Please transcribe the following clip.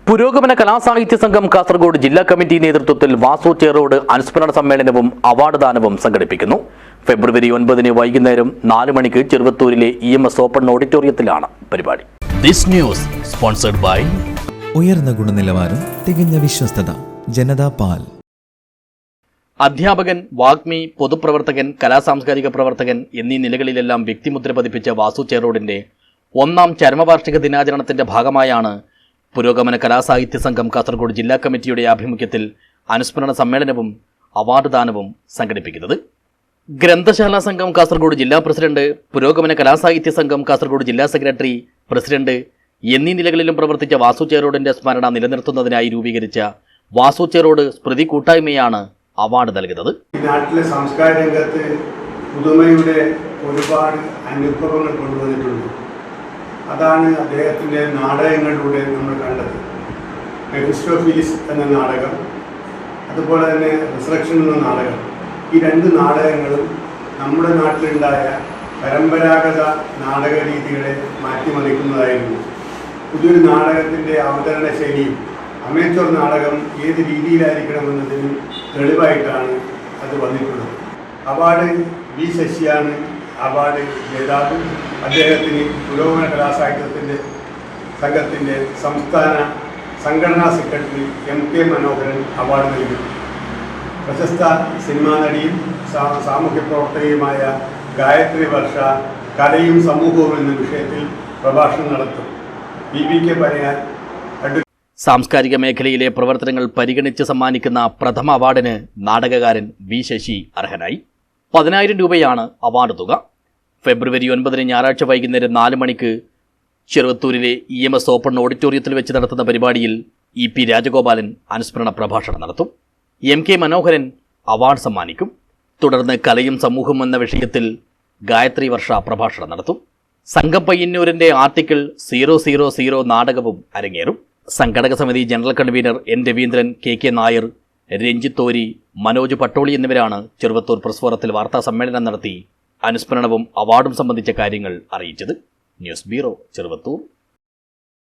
പുരോഗമന കലാസാഹിത്യ സംഘം കാസർഗോഡ് ജില്ലാ കമ്മിറ്റി നേതൃത്വത്തിൽ വാസു ചേറോട് അനുസ്മരണ സമ്മേളനവും അവാർഡ് ദാനവും സംഘടിപ്പിക്കുന്നു. ഫെബ്രുവരി 9 വൈകുന്നേരം 4 മണിക്ക് ചെറുവത്തൂരിലെ EMS ഓപ്പൺ ഓഡിറ്റോറിയത്തിലാണ് പരിപാടി. ദിസ് ന്യൂസ് സ്പോൺസർഡ് ബൈ ഉയർന്ന ഗുണനിലവാരം, തികഞ്ഞ വിശ്വസ്തത, ജനതാ പാൽ. അധ്യാപകൻ, വാഗ്മി, പൊതുപ്രവർത്തകൻ, കലാസാംസ്കാരിക പ്രവർത്തകൻ എന്നീ നിലകളിലെല്ലാം വ്യക്തിമുദ്ര പതിപ്പിച്ച വാസു ചേറോടിന്റെ 1ാം ചരമവാർഷിക ദിനാചരണത്തിന്റെ ഭാഗമായാണ് പുരോഗമന കലാസാഹിത്യ സംഘം കാസർഗോഡ് ജില്ലാ കമ്മിറ്റിയുടെ ആഭിമുഖ്യത്തിൽ അനുസ്മരണ സമ്മേളനവും അവാർഡ് ദാനവും സംഘടിപ്പിക്കുന്നത്. ഗ്രന്ഥശാല സംഘം കാസർഗോഡ് ജില്ലാ പ്രസിഡന്റ്, പുരോഗമന കലാസാഹിത്യ സംഘം കാസർഗോഡ് ജില്ലാ സെക്രട്ടറി, പ്രസിഡന്റ് എന്നീ നിലകളിലും പ്രവർത്തിച്ച വാസു ചേറോടിന്റെ സ്മരണ നിലനിർത്തുന്നതിനായി രൂപീകരിച്ച വാസു ചേറോട് സ്മൃതി കൂട്ടായ്മയാണ് അവാർഡ് നൽകുന്നത്. നാട്ടിലെ സാംസ്കാരിക രംഗത്ത് പുതുമയുടെ ഒരുപാട് അനുഭവങ്ങൾ കൊണ്ടുവന്നിട്ടുണ്ട്. അതാണ് അദ്ദേഹത്തിൻ്റെ നാടകങ്ങളിലൂടെ നമ്മൾ കണ്ടത്. മെഫിസ്റ്റോഫീലിസ് എന്ന നാടകം, അതുപോലെ തന്നെ റിസറക്ഷൻ എന്ന നാടകം, ഈ 2 നാടകങ്ങളും നമ്മുടെ നാട്ടിലുണ്ടായ പരമ്പരാഗത നാടക രീതികളെ മാറ്റിമറിക്കുന്നതായിരുന്നു. പുതിയൊരു നാടകത്തിൻ്റെ അവതരണ ശൈലിയും അമേച്ചർ നാടകം ഏത് രീതിയിലായിരിക്കണമെന്നതിന് തെളിവായിട്ടാണ് അത് വന്നിട്ടുള്ളത്. അവാർഡ് വി ശശിയാണ് അവാർഡ് ജേതാവ്. അദ്ദേഹത്തിന് പുരോഗമന കലാസാഹിത്യത്തിൻ്റെ സംഘത്തിൻ്റെ സംസ്ഥാന സംഘടനാ സെക്രട്ടറി MK മനോഹരൻ അവാർഡ് നൽകി. പ്രശസ്ത സിനിമാ നടിയും സാമൂഹ്യ പ്രവർത്തകയുമായ ഗായത്രി വർഷ കലയും സമൂഹവും എന്ന വിഷയത്തിൽ പ്രഭാഷണം നടത്തും. BBK പറയാൻ സാംസ്കാരിക മേഖലയിലെ പ്രവർത്തനങ്ങൾ പരിഗണിച്ച് സമ്മാനിക്കുന്ന പ്രഥമ അവാർഡിന് നാടകകാരൻ വി ശശി അർഹനായി. 10,000 രൂപയാണ് അവാർഡ് തുക. ഫെബ്രുവരി 9 ഞായറാഴ്ച വൈകുന്നേരം 4 മണിക്ക് ചെറുവത്തൂരിലെ EMS ഓപ്പൺ ഓഡിറ്റോറിയത്തിൽ വെച്ച് നടത്തുന്ന പരിപാടിയിൽ EP രാജഗോപാലൻ അനുസ്മരണ പ്രഭാഷണം നടത്തും. MK മനോഹരൻ അവാർഡ് സമ്മാനിക്കും. തുടർന്ന് കലയും സമൂഹം എന്ന വിഷയത്തിൽ ഗായത്രി വർഷ പ്രഭാഷണം നടത്തും. സംഘം പയ്യന്നൂരിൻ്റെ ആർട്ടിക്കിൾ 000 നാടകവും അരങ്ങേറും. സംഘടക സമിതി general convener N Raveendran, KK Nair, Ranjith Thori, Manoj Pattoli എന്നിവരാണ് ചെറുവത്തൂർ പ്രസ് ഫോറത്തിൽ വാർത്താ സമ്മേളനം നടത്തി അനുസ്മരണവും അവാർഡും സംബന്ധിച്ച കാര്യങ്ങൾ അറിയിച്ചത്. News bureau, Cheruvathur.